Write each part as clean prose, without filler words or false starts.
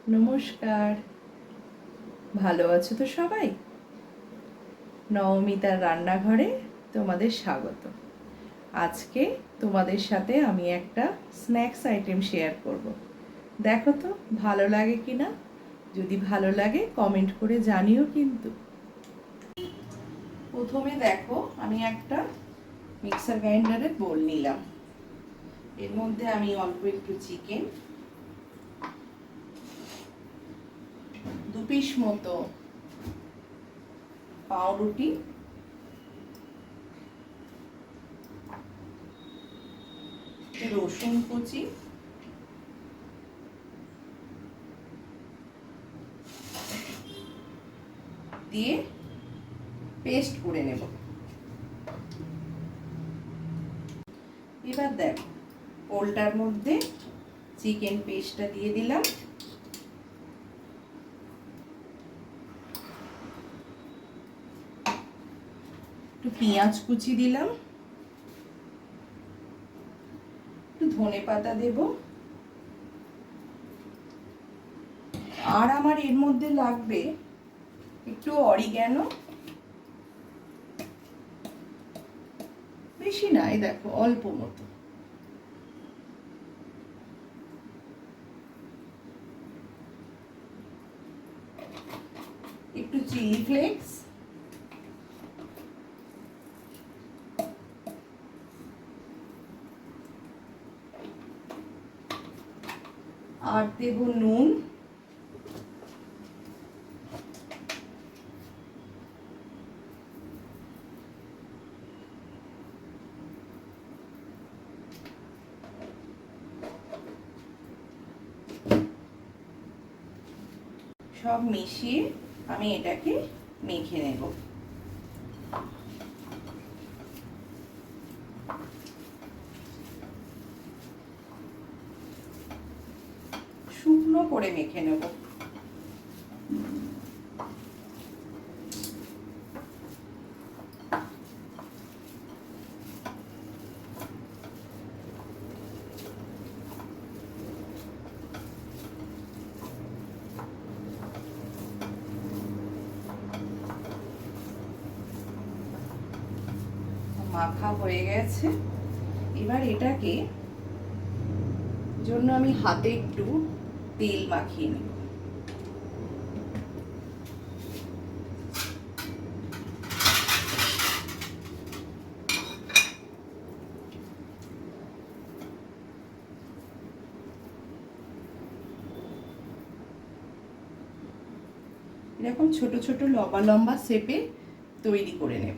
নমস্কার। ভালো আছো তো সবাই? নবমিতার রান্নাঘরে তোমাদের স্বাগত। আজকে তোমাদের সাথে আমি একটা স্ন্যাক্স আইটেম শেয়ার করব। দেখো তো ভালো লাগে কিনা। যদি ভালো লাগে কমেন্ট করে জানিও কিন্তু। প্রথমে দেখো আমি একটা মিক্সার গ্রাইন্ডারের বোল নিলাম। এর মধ্যে আমি অল্প একটু চিকেন, 2 পিস মতো পাউরুটি, রসুন কুচি, দিয়ে পেস্ট করে নেব। এবার দেখো পোলটার মধ্যে চিকেন পেস্টটা দিয়ে দিলাম, একটু পেঁয়াজ কুচি দিলাম, একটু ধনে পাতা দেব, আর আমার এর মধ্যে লাগবে একটু অরিগ্যানো, বেশি না, এই দেখো অল্প মতো, একটু চিলি ফ্লেক্স, আর দেব নুন, সব মিশিয়ে আমি এটাকে মেখে নেব। শুকনো করে মেখে নেব। মাখা হয়ে গেছে। এবার এটাকে জন্য আমি হাতে একটু তেল মাখিয়ে নেব। এরকম ছোট ছোট লম্বা লম্বা শেপে তৈরি করে নেব।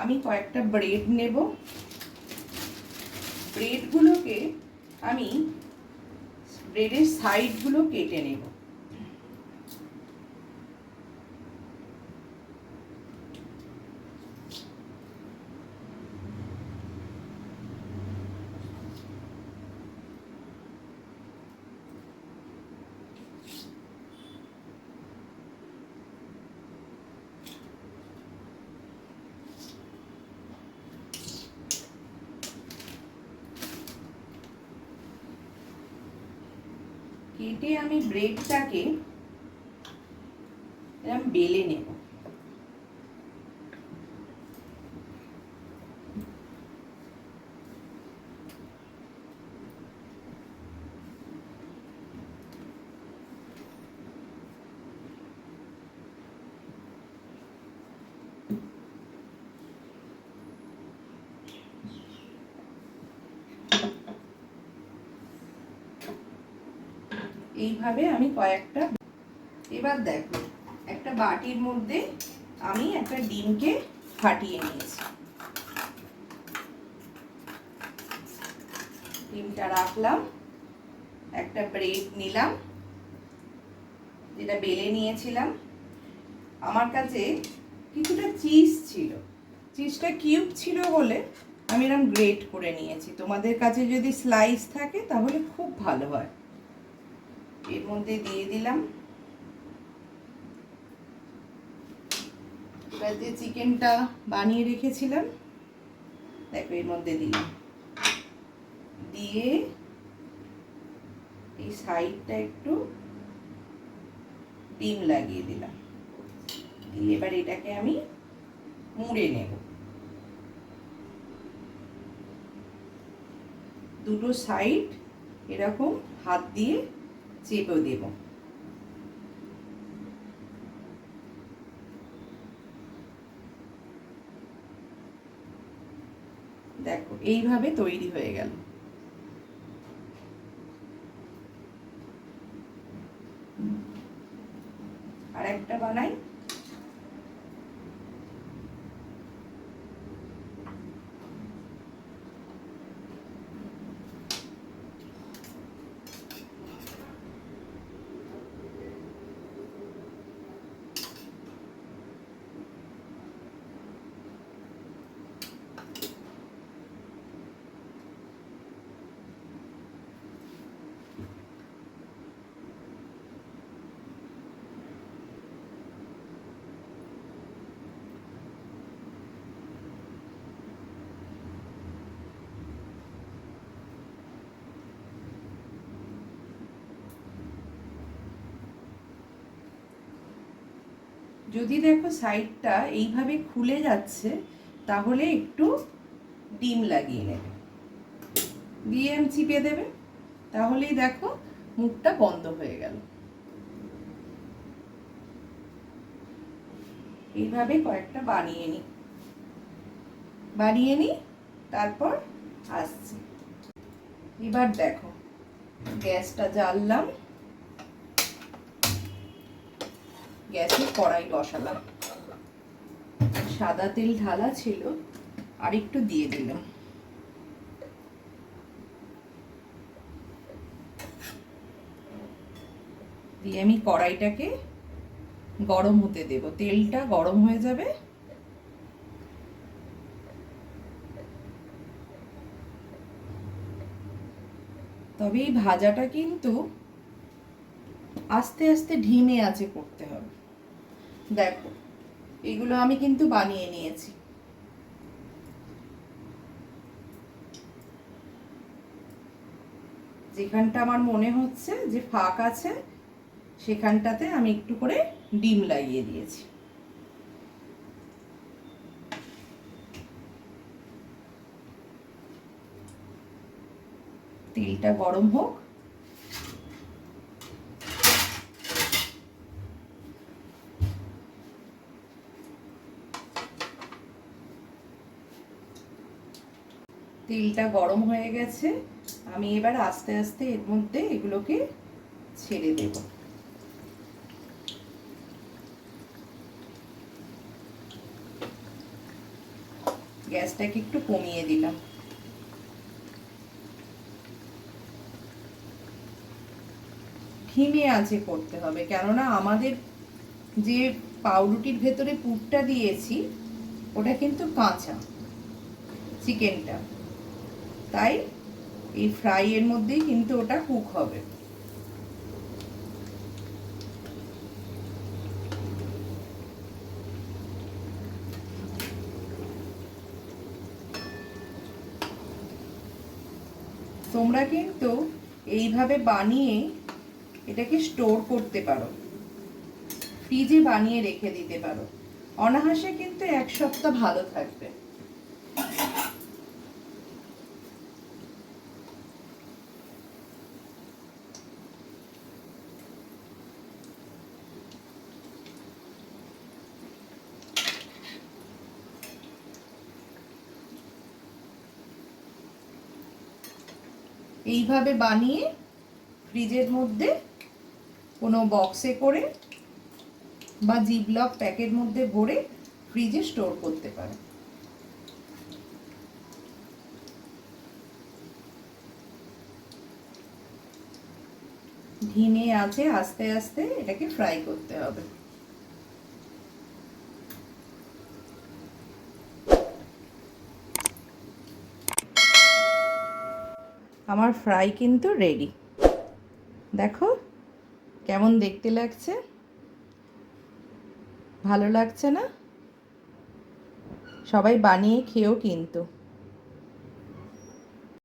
আমি কয়েকটা ব্রেড নেব। ব্রেডগুলোকে আমি ব্রেডের সাইডগুলো কেটে নেব। কেটে আমি ব্রেডটাকে এরকম বেলে নেব। এইভাবে আমি কয়েকটা। এবার দেখো, একটা বাটির মধ্যে আমি একটা ডিমকে ফাটিয়ে নিয়েছি। ডিমটা রাখলাম, একটা ব্রেড নিলাম যেটা বেলে নিয়েছিলাম। আমার কাছে কিছুটা চিজ ছিল, চিজটা কিউব ছিল বলে আমি এরকম গ্রেট করে নিয়েছি। তোমাদের কাছে যদি স্লাইস থাকে তাহলে খুব ভালো হয়। এর মধ্যে দিয়ে দিলাম। এবার যে চিকেনটা বানিয়ে রেখেছিলাম দেখো এর মধ্যে দিলাম, দিয়ে এই সাইডটা একটু ডিম লাগিয়ে দিলাম, দিয়ে এবার এটাকে আমি মুড়ে নেব। দুটো সাইড এরকম হাত দিয়ে চেপে দেব। দেখো এইভাবে তৈরি হয়ে গেল। আর একটা বানাই। যদি দেখো সাইডটা এইভাবে খুলে যাচ্ছে তাহলে একটু ডিম লাগিয়ে নেবে, দিয়ে চিপে দেবে, তাহলেই দেখো মুখটা বন্ধ হয়ে গেল। এইভাবে কয়েকটা বানিয়ে নি তারপর আসছি। এবার দেখো গ্যাসটা জ্বাললাম, গ্যাসে কড়াই বসালাম, সাদা তেল ঢালা ছিল আর একটু দিয়ে দিলাম। দিয়ে আমি কড়াইটাকে গরম হতে দেব, তেলটা গরম হয়ে যাবে। তবে এই ভাজাটা কিন্তু আস্তে আস্তে ধিমে আঁচে করতে হবে। দেখো এগুলো আমি কিন্তু বানিয়ে নিয়েছি। যেখানটা আমার মনে হচ্ছে যে ফাঁক আছে সেখানটাতে আমি একটু করে ডিম লাগিয়ে দিয়েছি। তেলটা গরম হোক। তেলটা গরম হয়ে গেছে, আমি এবার আস্তে আস্তে এর মধ্যে এগুলোকে ছেড়ে দেব। গ্যাসটাকে একটু কমিয়ে দিলাম। ধিমে আঁচে করতে হবে, কেননা আমাদের যে পাউরুটির ভেতরে পুরটা দিয়েছি ওটা কিন্তু কাঁচা চিকেনটা, তাই এই ফ্রাইয়ের মধ্যেই কিন্তু ওটা কুক হবে। তোমরা কিন্তু এইভাবে বানিয়ে এটাকে স্টোর করতে পারো, ফ্রিজে বানিয়ে রেখে দিতে পারো, অনায়াসে কিন্তু 1 সপ্তাহ ভালো থাকবে। এইভাবে বানিয়ে ফ্রিজের মধ্যে কোনো বক্সে করে বা জিপলক প্যাকের মধ্যে ভরে ফ্রিজে স্টোর করতে পারো। ধিমে আছে আস্তে আস্তে এটাকে ফ্রাই করতে হবে। আমার ফ্রাই কিন্তু রেডি। দেখো কেমন দেখতে লাগছে, ভালো লাগছে না? সবাই বানিয়ে খেও কিন্তু।